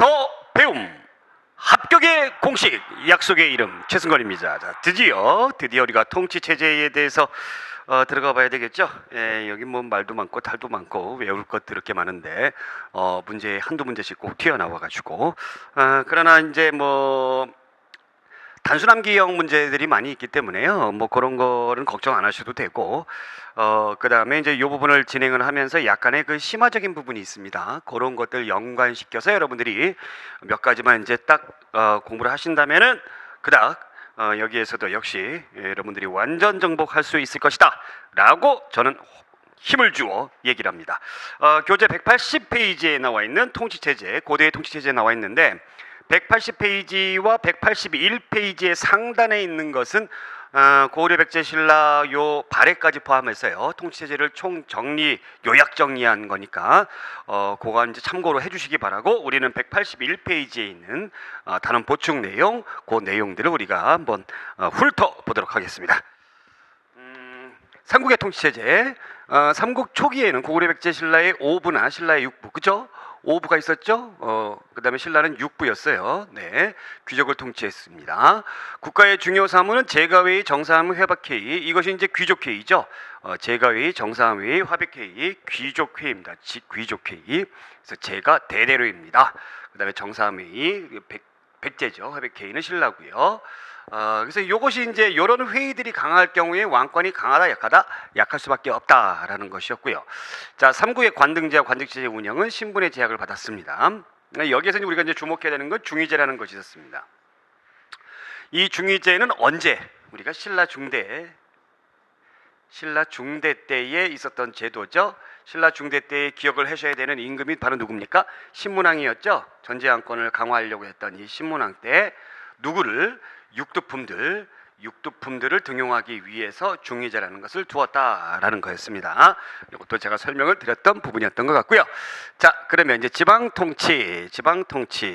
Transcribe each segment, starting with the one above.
더 배움 합격의 공식 약속의 이름 최승건입니다. 자, 드디어 우리가 통치 체제에 대해서 들어가 봐야 되겠죠. 예, 여기 뭐 말도 많고 탈도 많고 외울 것 드럽게 많은데 문제 한두 문제씩 꼭 튀어나와 가지고 그러나 이제 뭐 단순 암기형 문제들이 많이 있기 때문에요. 뭐 그런 거는 걱정 안 하셔도 되고, 그다음에 이제 이 부분을 진행을 하면서 약간의 그 심화적인 부분이 있습니다. 그런 것들 연관시켜서 여러분들이 몇 가지만 이제 딱 공부를 하신다면은 그닥 여기에서도 역시 여러분들이 완전 정복할 수 있을 것이다라고 저는 힘을 주어 얘기를 합니다. 교재 180페이지에 나와 있는 통치체제, 고대의 통치체제에 나와 있는데 180페이지와 181페이지의 상단에 있는 것은 고구려 백제 신라 요 발해까지 포함해서요 통치체제를 총 정리 요약 정리한 거니까 그거 이제 참고로 해주시기 바라고, 우리는 181페이지에 있는 단원 보충 내용, 그 내용들을 우리가 한번 훑어 보도록 하겠습니다. 삼국의 통치체제, 삼국 초기에는 고구려 백제 신라의 5부나 신라의 6부, 그죠? 5부가 있었죠. 그 다음에 신라는 6부였어요. 네, 귀족을 통치했습니다. 국가의 중요 사무는 제가회의, 정사함의, 회박회의, 이것이 이제 귀족회의죠. 제가회의, 정사함회의, 화백회의, 귀족회의입니다. 귀족회의. 그래서 제가 대대로입니다. 그 다음에 정사함회의, 백제죠. 화백회의는 신라고요. 그래서 이것이 이제 이런 회의들이 강할 경우에 왕권이 강하다 약하다, 약할 수밖에 없다라는 것이었고요. 자, 삼국의 관등제와 관직제의 운영은 신분의 제약을 받았습니다. 여기에서 우리가 이제 주목해야 되는 건 중위제라는 것이 있었습니다. 이 중위제는 언제, 우리가 신라 중대 때에 있었던 제도죠. 신라 중대 때에 기억을 하셔야 되는 임금이 바로 누굽니까? 신문왕이었죠. 전제왕권을 강화하려고 했던 이 신문왕 때 누구를, 육두품들을 등용하기 위해서 중위제라는 것을 두었다라는 거였습니다. 이것도 제가 설명을 드렸던 부분이었던 것 같고요. 자, 그러면 이제 지방통치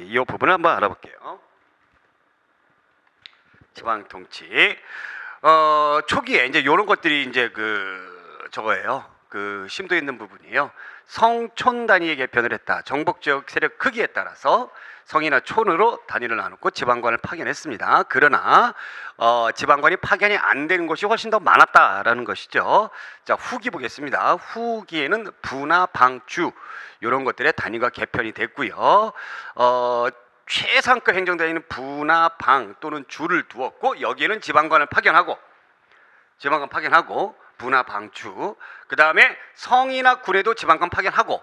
이 부분을 한번 알아볼게요. 지방통치 초기에 이제 이런 것들이 이제 저거예요. 심도 있는 부분이에요. 성촌 단위의 개편을 했다. 정복 지역 세력 크기에 따라서 성이나 촌으로 단위를 나누고 지방관을 파견했습니다. 그러나 지방관이 파견이 안 되는 곳이 훨씬 더 많았다라는 것이죠. 자, 후기 보겠습니다. 후기에는 부나 방주 이런 것들의 단위가 개편이 됐고요. 최상급 행정단위는 부나 방 또는 주를 두었고, 여기에는 지방관을 파견하고 부나 방주, 그 다음에 성이나 군에도 지방관 파견하고,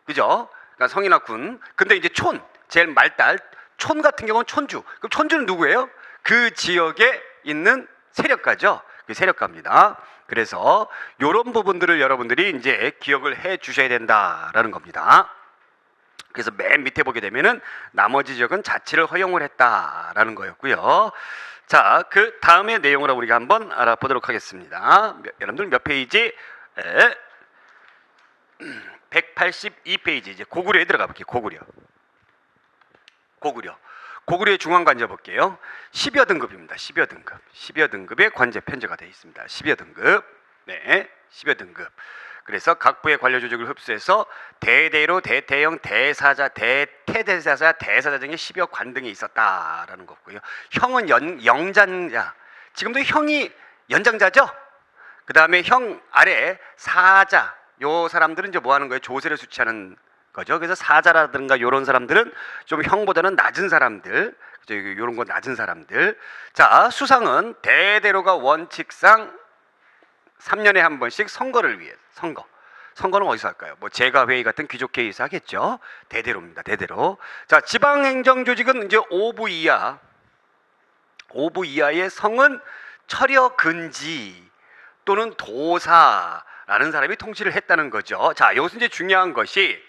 그죠? 그러니까 성이나 군. 근데 이제 촌, 제일 말달, 촌 같은 경우는 촌주. 그럼 촌주는 누구예요? 그 지역에 있는 세력가죠. 그 세력가입니다. 그래서 이런 부분들을 여러분들이 이제 기억을 해 주셔야 된다라는 겁니다. 그래서 맨 밑에 보게 되면은 나머지 지역은 자치를 허용을 했다라는 거였고요. 자, 그 다음의 내용을 우리가 한번 알아보도록 하겠습니다. 여러분들 몇 페이지? 182페이지, 이제 고구려에 들어가 볼게요. 고구려의 중앙 관제 볼게요. 10여 등급입니다. 10여 등급의 관제 편제가 되어 있습니다. 10여 등급. 네, 10여 등급. 그래서 각 부의 관료 조직을 흡수해서 대대로 대태형, 대사자, 대태대사자, 대사자 등의 10여 관등이 있었다라는 거고요. 형은 영장자. 지금도 형이 연장자죠. 그 다음에 형 아래 사자. 요 사람들은 이제 뭐 하는 거예요? 조세를 수취하는 거죠. 그래서 사자라든가 요런 사람들은 좀 형보다는 낮은 사람들, 요런 거 낮은 사람들. 자, 수상은 대대로가 원칙상 3년에 한 번씩 선거를 위해, 선거는 어디서 할까요? 뭐 제가회의 같은 귀족회의에서 하겠죠. 대대로입니다. 대대로. 자, 지방행정조직은 이제 5부 이하의 성은 철여근지 또는 도사라는 사람이 통치를 했다는 거죠. 자, 여기서 이제 중요한 것이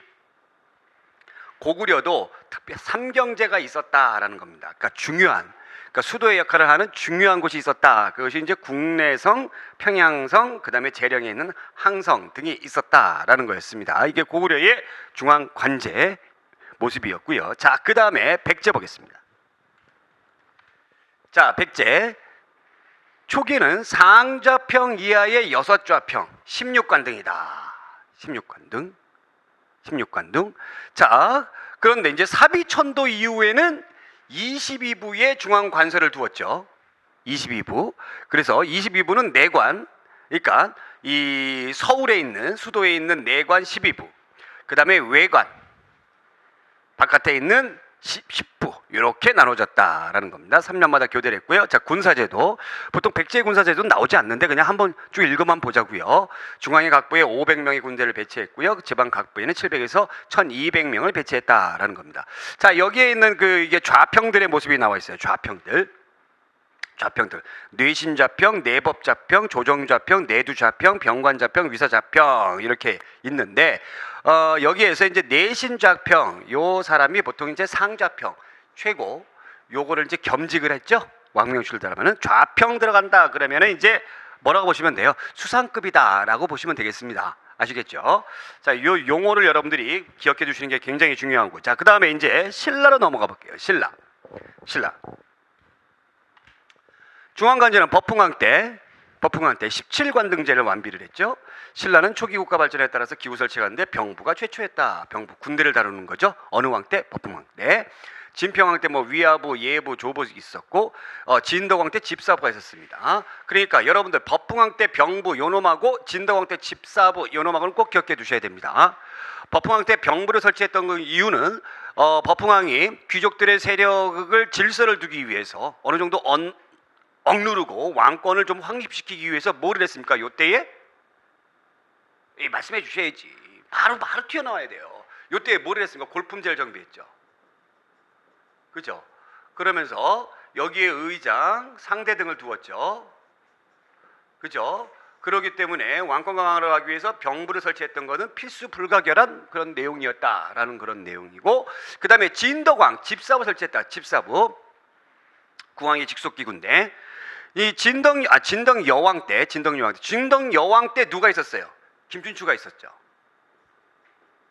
고구려도 특별 삼경제가 있었다라는 겁니다. 그러니까 수도의 역할을 하는 중요한 곳이 있었다. 그것이 이제 국내성, 평양성, 그 다음에 재령에 있는 항성 등이 있었다라는 거였습니다. 이게 고구려의 중앙 관제 모습이었고요. 자, 그 다음에 백제 보겠습니다. 자, 백제 초기는 상좌평 이하의 6좌평 16관등이다. 16관둥. 자, 그런데 이제 사비천도 이후에는 22부의 중앙 관서를 두었죠. 22부. 그래서 22부는 내관, 그러니까 이 서울에 있는 수도에 있는 내관 12부. 그다음에 외관, 바깥에 있는 10부 이렇게 나눠졌다라는 겁니다. 3년마다 교대를 했고요. 자, 군사제도 보통 백제 군사제도는 나오지 않는데 그냥 한번 쭉 읽어만 보자고요. 중앙의 각부에 500명의 군대를 배치했고요. 지방 각부에는 700에서 1200명을 배치했다라는 겁니다. 자, 여기에 있는 이게 좌평들의 모습이 나와 있어요. 좌평들. 뇌신좌평, 내법좌평, 조정좌평, 내두좌평, 병관좌평, 위사좌평 이렇게 있는데 여기에서 이제 내신좌평 요 사람이 보통 이제 상좌평 최고 요거를 이제 겸직을 했죠. 왕명출대라면은 좌평 들어간다 그러면은 이제 뭐라고 보시면 돼요? 수상급이다라고 보시면 되겠습니다. 아시겠죠? 자, 요 용어를 여러분들이 기억해 두시는 게 굉장히 중요한 거. 자, 그다음에 이제 신라로 넘어가 볼게요. 신라. 중앙관제는 법흥왕 때 17관등제를 완비를 했죠. 신라는 초기 국가 발전에 따라서 기구 설치가 하는데 병부가 최초했다. 병부, 군대를 다루는 거죠. 어느 왕 때? 법흥왕 때. 진평왕 때 뭐 위하부, 예부, 조부 있었고 진덕왕 때 집사부가 있었습니다. 그러니까 여러분들 법흥왕 때 병부 요놈하고 진덕왕 때 집사부 요놈하고는 꼭 기억해 두셔야 됩니다. 법흥왕 때 병부를 설치했던 그 이유는 법흥왕이 귀족들의 세력을 질서를 두기 위해서 어느 정도 억누르고 왕권을 좀 확립시키기 위해서 뭐를 했습니까? 요때에 말씀해 주셔야지. 바로 튀어나와야 돼요. 요때에 뭐를 했습니까? 골품제를 정비했죠. 그죠? 그러면서 여기에 의장, 상대 등을 두었죠. 그죠? 그렇기 때문에 왕권 강화를 하기 위해서 병부를 설치했던 것은 필수 불가결한 그런 내용이었다라는 그런 내용이고, 그 다음에 진덕왕, 집사부 설치했다. 집사부. 국왕의 직속기구인데 이 진덕 여왕 때 누가 있었어요? 김춘추가 있었죠.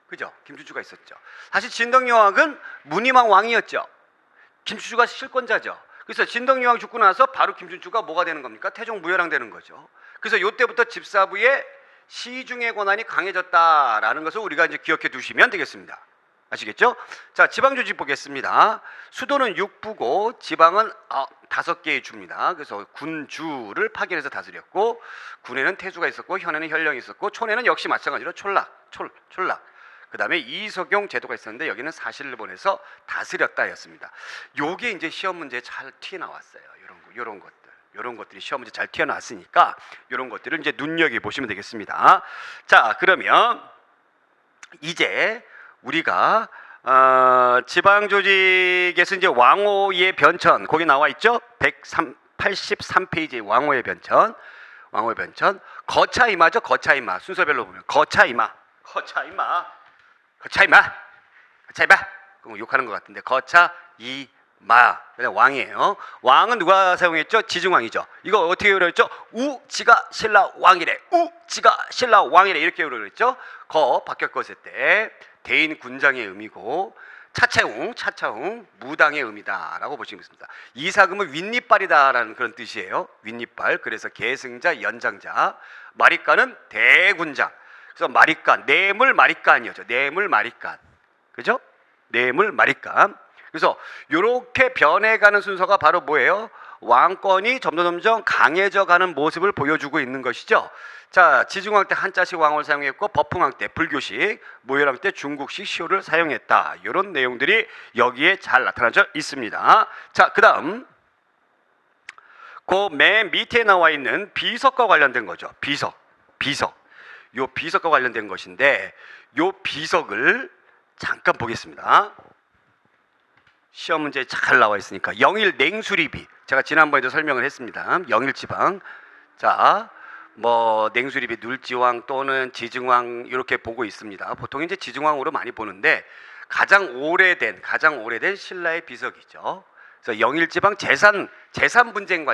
그죠? 김춘추가 있었죠. 사실 진덕 여왕은 문희망 왕이었죠. 김춘추가 실권자죠. 그래서 진덕 여왕 죽고 나서 바로 김춘추가 뭐가 되는 겁니까? 태종 무열왕 되는 거죠. 그래서 이때부터 집사부의 시중의 권한이 강해졌다라는 것을 우리가 이제 기억해 두시면 되겠습니다. 아시겠죠? 자, 지방 조직 보겠습니다. 수도는 6부고 지방은 5개의 주입니다. 그래서 군주를 파견해서 다스렸고, 군에는 태수가 있었고, 현에는 현령이 있었고, 촌에는 역시 마찬가지로 촌락. 그 다음에 이석용 제도가 있었는데 여기는 사실을 보내서 다스렸다였습니다. 요게 이제 시험 문제에 잘 튀어나왔어요. 이런 것들이 시험 문제 잘 튀어나왔으니까 이런 것들을 이제 눈여겨 보시면 되겠습니다. 자, 그러면 이제 우리가 지방 조직에서 이제 왕호의 변천, 거기 나와 있죠? 183페이지 왕호의 변천. 거차이마죠. 거차이마. 순서별로 보면 거차이마. 그럼 욕하는 것 같은데 거차이마. 그냥 왕이에요. 왕은 누가 사용했죠? 지증왕이죠. 이거 어떻게 그랬죠? 우지가 신라 왕이래. 이렇게 그랬죠. 바뀌었을 때 대인 군장의 의미고 차차웅 무당의 의미다라고 보시면 됩니다. 이사금은 윗니빨이다라는 그런 뜻이에요. 윗니빨. 그래서 계승자, 연장자. 마리간은 대군장. 그래서 마리간, 뇌물마리간이었죠. 뇌물마리간. 그죠? 뇌물마리간. 그래서 이렇게 변해가는 순서가 바로 뭐예요? 왕권이 점점 강해져 가는 모습을 보여주고 있는 것이죠. 자, 지중왕 때 한자식 왕호를 사용했고, 법흥왕 때 불교식, 무열왕 때 중국식 시호를 사용했다. 이런 내용들이 여기에 잘 나타나져 있습니다. 자, 그 다음 그 맨 밑에 나와 있는 비석과 관련된 거죠. 비석. 요 비석과 관련된 것인데 요 비석을 잠깐 보겠습니다. 시험 문제에 잘 나와 있으니까 영일 냉수리비, 제가 지난번에도 설명을 했습니다. 영일지방. 자, 뭐 냉수리비 눌지왕 또는 지증왕 이렇게 보고 있습니다. 보통 이제 지증왕으로 많이 보는데 가장 오래된 신라의 비석이죠. 그래서 영일지방 재산 분쟁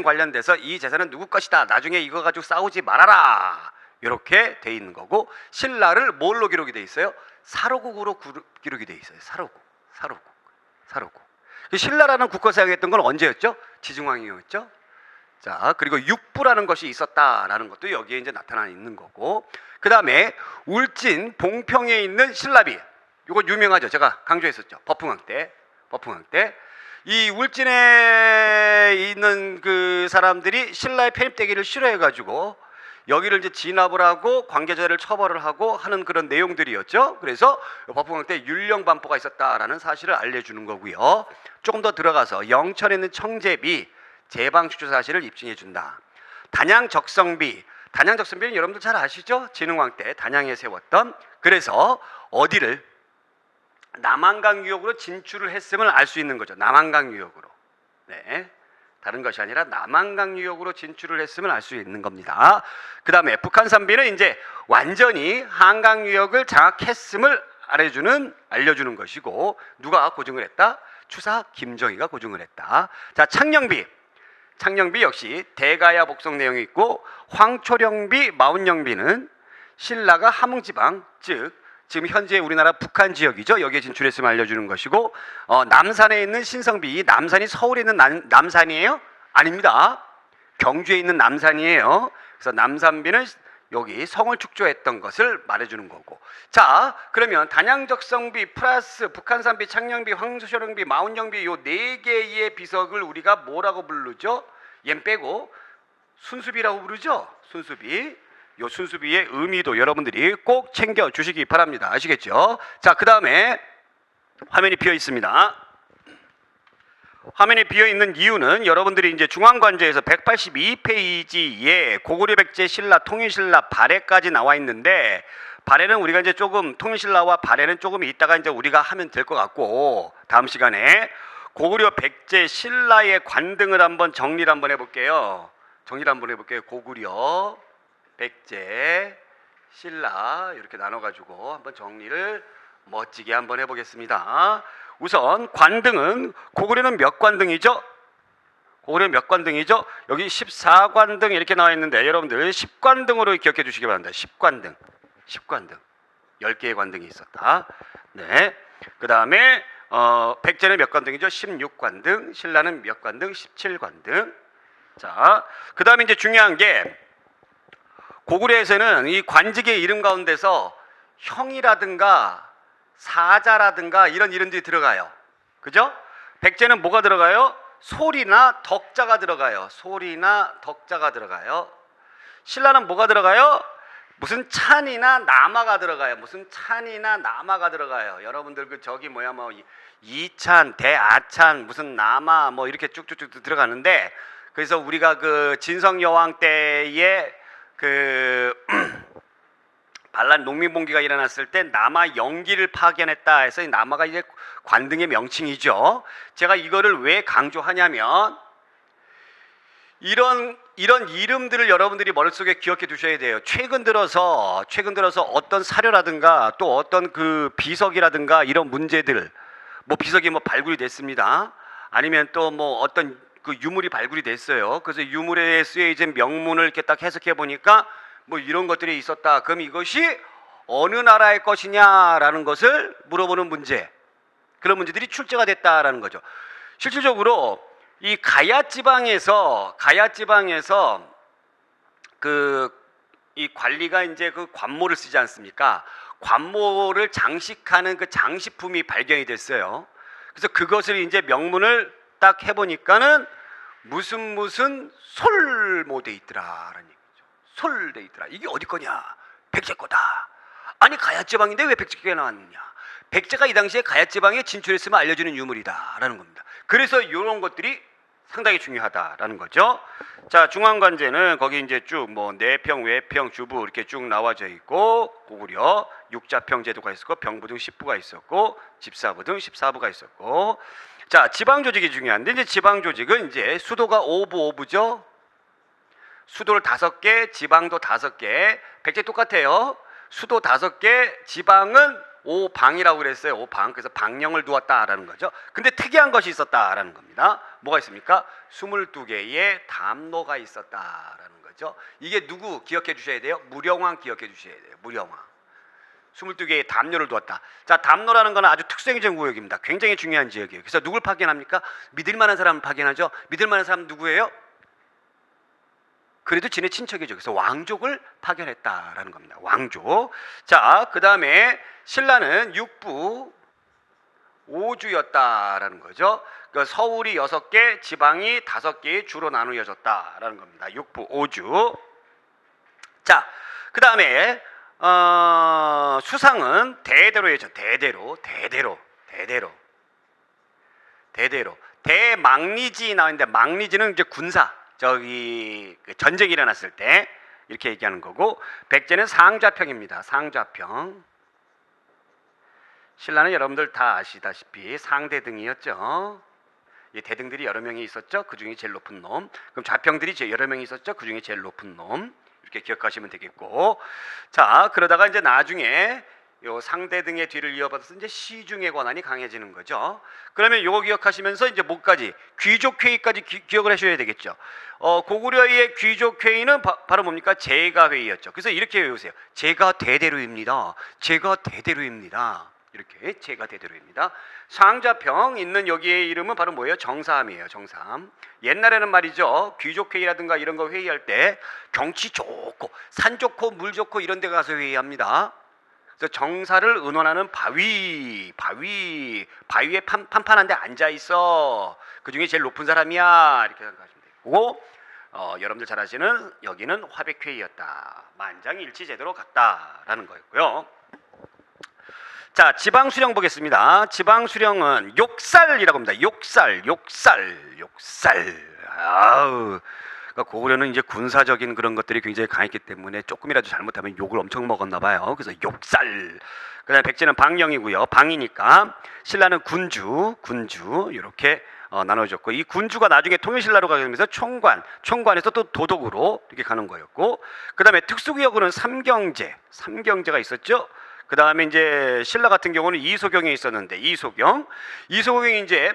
관련돼서 이 재산은 누구 것이다. 나중에 이거 가지고 싸우지 말아라. 이렇게 돼 있는 거고, 신라를 뭘로 기록이 돼 있어요? 사로국으로 기록이 돼 있어요. 사로국. 신라라는 국가 사용했던 건 언제였죠? 지증왕이었죠. 자, 그리고 육부라는 것이 있었다라는 것도 여기에 이제 나타나 있는 거고, 그 다음에 울진 봉평에 있는 신라비, 이거 유명하죠. 제가 강조했었죠. 버풍왕 때. 이 울진에 있는 그 사람들이 신라의 편입되기를 싫어해가지고 여기를 이제 진압을 하고 관계자를 처벌을 하고 하는 그런 내용들이었죠. 그래서 버풍왕 때 율령반포가 있었다라는 사실을 알려주는 거고요. 조금 더 들어가서 영천에 있는 청제비 제방축조 사실을 입증해 준다. 단양적성비는 여러분들 잘 아시죠? 진흥왕 때 단양에 세웠던, 그래서 어디를 남한강 유역으로 진출을 했음을 알 수 있는 거죠. 남한강 유역으로. 네. 다른 것이 아니라 남한강 유역으로 진출을 했음을 알 수 있는 겁니다. 그 다음에 북한산비는 이제 완전히 한강 유역을 장악했음을 알려주는 것이고, 누가 고증을 했다? 추사 김정희가 고증을 했다. 자, 창녕비 역시 대가야 복성 내용이 있고, 황초령비, 마운영비는 신라가 함흥지방, 즉 지금 현재 우리나라 북한 지역이죠. 여기에 진출했음을 알려주는 것이고, 남산에 있는 신성비, 남산이 서울에 있는 남산이에요? 아닙니다. 경주에 있는 남산이에요. 그래서 남산비는 여기 성을 축조했던 것을 말해주는 거고. 자, 그러면 단양적성비 플러스 북한산비, 창녕비, 황소셔령비, 마운영비 요 네 개의 비석을 우리가 뭐라고 부르죠? 얜 빼고 순수비라고 부르죠. 순수비. 요 순수비의 의미도 여러분들이 꼭 챙겨 주시기 바랍니다. 아시겠죠? 자, 그 다음에 화면이 비어 있습니다. 화면이 비어 있는 이유는 여러분들이 이제 중앙관제에서 182페이지에 고구려 백제 신라 통일신라 발해까지 나와 있는데, 발해는 우리가 이제 조금 통일신라와 발해는 조금 이따가 이제 우리가 하면 될 것 같고, 다음 시간에 고구려 백제 신라의 관등을 한번 정리를 한번 해볼게요. 고구려 백제 신라 이렇게 나눠가지고 한번 정리를 멋지게 한번 해보겠습니다. 우선 관등은, 고구려는 몇 관등이죠? 여기 14관등 이렇게 나와 있는데 여러분들 10관등으로 기억해 주시기 바랍니다. 10관등 10개의 관등이 있었다. 네. 그 다음에 백제는 몇 관등이죠? 16관등, 신라는 몇 관등? 17관등. 자, 그 다음에 이제 중요한 게, 고구려에서는 이 관직의 이름 가운데서 형이라든가 사자라든가 이런 이름들이 들어가요. 그죠? 백제는 뭐가 들어가요? 소리나 덕자가 들어가요. 신라는 뭐가 들어가요? 무슨 찬이나 남아가 들어가요. 여러분들 그 저기 뭐 이찬, 대아찬, 무슨 남아 뭐 이렇게 쭉쭉쭉 들어가는데, 그래서 우리가 그 진성여왕 때에 그 반란 농민봉기가 일어났을 때 남아 영기를 파견했다 해서 이 남아가 이제 관등의 명칭이죠. 제가 이거를 왜 강조하냐면, 이런 이름들을 여러분들이 머릿속에 기억해 두셔야 돼요. 최근 들어서 어떤 사료라든가 또 어떤 그 비석이라든가 이런 문제들, 뭐 비석이 뭐 발굴이 됐습니다. 아니면 또 뭐 어떤 그 유물이 발굴이 됐어요. 그래서 유물에 쓰여진 명문을 이렇게 딱 해석해 보니까 뭐 이런 것들이 있었다. 그럼 이것이 어느 나라의 것이냐라는 것을 물어보는 문제, 그런 문제들이 출제가 됐다라는 거죠. 실질적으로 이 가야 지방에서 이 관리가 이제 그 관모를 쓰지 않습니까? 관모를 장식하는 그 장식품이 발견이 됐어요. 그래서 그것을 이제 명문을 딱 해보니까는 무슨 솔모돼 있더라라는 얘기죠. 솔돼 있더라. 이게 어디 거냐? 백제 거다. 아니 가야 지방인데 왜 백제가 나왔느냐? 백제가 이 당시에 가야 지방에 진출했으면 알려주는 유물이다라는 겁니다. 그래서 이런 것들이 상당히 중요하다라는 거죠. 자, 중앙관제는 거기 이제 쭉 뭐 내평, 외평, 주부 이렇게 쭉 나와져 있고, 고구려 육자평 제도가 있었고, 병부 등 10부가 있었고, 집사부 등 14부가 있었고. 자, 지방 조직이 중요한데, 이제 지방 조직은 이제 수도가 오부죠. 수도를 5개, 지방도 5개. 백제 똑같아요. 수도 5개, 지방은 5방이라고 그랬어요. 5방. 그래서 방령을 두었다라는 거죠. 근데 특이한 것이 있었다라는 겁니다. 뭐가 있습니까? 22개의 담로가 있었다라는 거죠. 이게 누구 기억해 주셔야 돼요? 무령왕 기억해 주셔야 돼요. 무령왕. 22개의 담로를 두었다. 자, 담로라는 건 아주 특수행정 구역입니다. 굉장히 중요한 지역이에요. 그래서 누굴 파견합니까? 믿을 만한 사람을 파견하죠. 믿을 만한 사람은 누구예요? 그래도 지네 친척이죠. 그래서 왕족을 파견했다라는 겁니다. 왕족. 자, 그 다음에 신라는 육부 5주였다라는 거죠. 그러니까 서울이 6개, 지방이 5개의 주로 나누어졌다라는 겁니다. 육부 5주. 자, 그 다음에 수상은 대대로였죠. 대대로. 대망리지 나오는데, 망리지는 이제 군사, 저기 전쟁이 일어났을 때 이렇게 얘기하는 거고, 백제는 상좌평입니다. 상좌평. 신라는 여러분들 다 아시다시피 상대등이었죠. 이 대등들이 여러 명이 있었죠. 그 중에 제일 높은 놈. 그럼 좌평들이 여러 명이 있었죠. 그 중에 제일 높은 놈. 이렇게 기억하시면 되겠고, 자, 그러다가 이제 나중에 요 상대등의 뒤를 이어받아서 이제 시중의 권한이 강해지는 거죠. 그러면 요거 기억하시면서 이제 뭐까지, 귀족회의까지 기억을 하셔야 되겠죠. 고구려의 귀족회의는 바로 뭡니까? 제가회의였죠. 그래서 이렇게 외우세요. 제가 대대로입니다. 제가 대대로입니다. 이렇게 제가 대대로입니다. 상좌평 있는 여기의 이름은 바로 뭐예요? 정사함이에요. 정사함. 옛날에는 말이죠, 귀족회의라든가 이런 거 회의할 때 경치 좋고 산 좋고 물 좋고 이런 데 가서 회의합니다. 그래서 정사를 의논하는 바위에 판판한 데 앉아 있어. 그 중에 제일 높은 사람이야. 이렇게 생각하시면 되고, 여러분들 잘 아시는 여기는 화백회의였다. 만장일치 제대로 갔다라는 거였고요. 자, 지방수령 보겠습니다. 지방수령은 욕살이라고 합니다. 욕살. 아우. 그러니까 고구려는 이제 군사적인 그런 것들이 굉장히 강했기 때문에 조금이라도 잘못하면 욕을 엄청 먹었나 봐요. 그래서 욕살. 그다음에 백제는 방령이고요. 방이니까 신라는 군주 이렇게 나눠졌고, 이 군주가 나중에 통일신라로 가게 되면서 총관에서 또 도독으로 이렇게 가는 거였고, 그다음에 특수구역으로는 삼경제가 있었죠. 그 다음에 이제 신라 같은 경우는 이소경이 있었는데, 이소경이 이제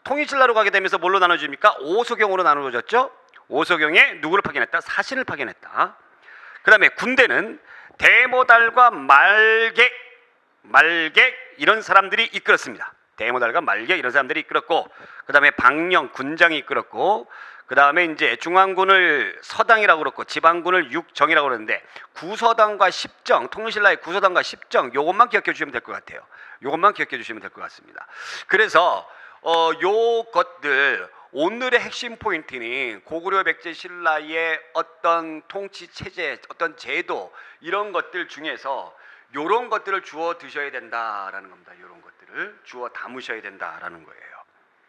통일신라로 가게 되면서 뭘로 나눠집니까? 오소경으로 나누어졌죠. 오소경에 누구를 파견했다? 사신을 파견했다. 그 다음에 군대는 대모달과 말객 이런 사람들이 이끌었습니다. 대모달과 말객 이런 사람들이 이끌었고, 그 다음에 방령 군장이 이끌었고, 그 다음에 이제 중앙군을 서당이라고 그랬고, 지방군을 육정이라고 그러는데, 구서당과 십정, 통일신라의 구서당과 십정, 요것만 기억해 주시면 될 것 같아요. 요것만 기억해 주시면 될 것 같습니다. 그래서 요 것들, 오늘의 핵심 포인트는 고구려 백제 신라의 어떤 통치 체제, 어떤 제도, 이런 것들 중에서 요런 것들을 주워 드셔야 된다라는 겁니다. 요런 것들을 주워 담으셔야 된다라는 거예요.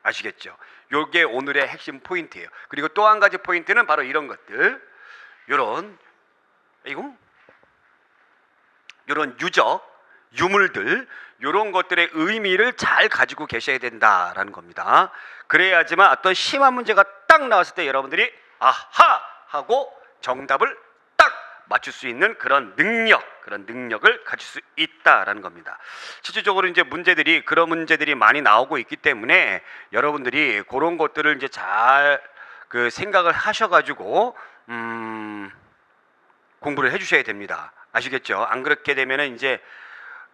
아시겠죠? 요게 오늘의 핵심 포인트예요. 그리고 또 한 가지 포인트는 바로 이런 것들, 요런 유물들, 요런 것들의 의미를 잘 가지고 계셔야 된다라는 겁니다. 그래야지만 어떤 심한 문제가 딱 나왔을 때 여러분들이 아하 하고 정답을 딱 맞출 수 있는 그런 능력을 가질 수 있다라는 겁니다. 실질적으로 이제 그런 문제들이 많이 나오고 있기 때문에 여러분들이 그런 것들을 이제 잘 생각을 하셔가지고 공부를 해주셔야 됩니다. 아시겠죠? 안 그렇게 되면은 이제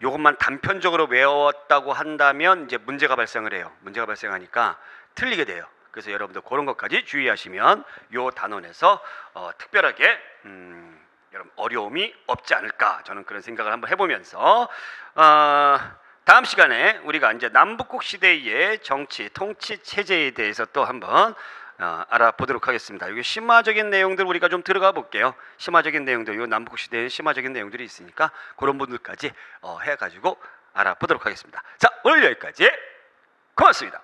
요것만 단편적으로 외웠다고 한다면 이제 문제가 발생을 해요. 문제가 발생하니까 틀리게 돼요. 그래서 여러분들 그런 것까지 주의하시면 요 단원에서 특별하게 여러분 어려움이 없지 않을까, 저는 그런 생각을 한번 해보면서 다음 시간에 우리가 이제 남북국 시대의 정치, 통치 체제에 대해서 또 한번 알아보도록 하겠습니다. 여기 심화적인 내용들 우리가 좀 들어가 볼게요. 심화적인 내용들, 요 남북국 시대의 심화적인 내용들이 있으니까 그런 분들까지 해가지고 알아보도록 하겠습니다. 자, 오늘 여기까지. 고맙습니다.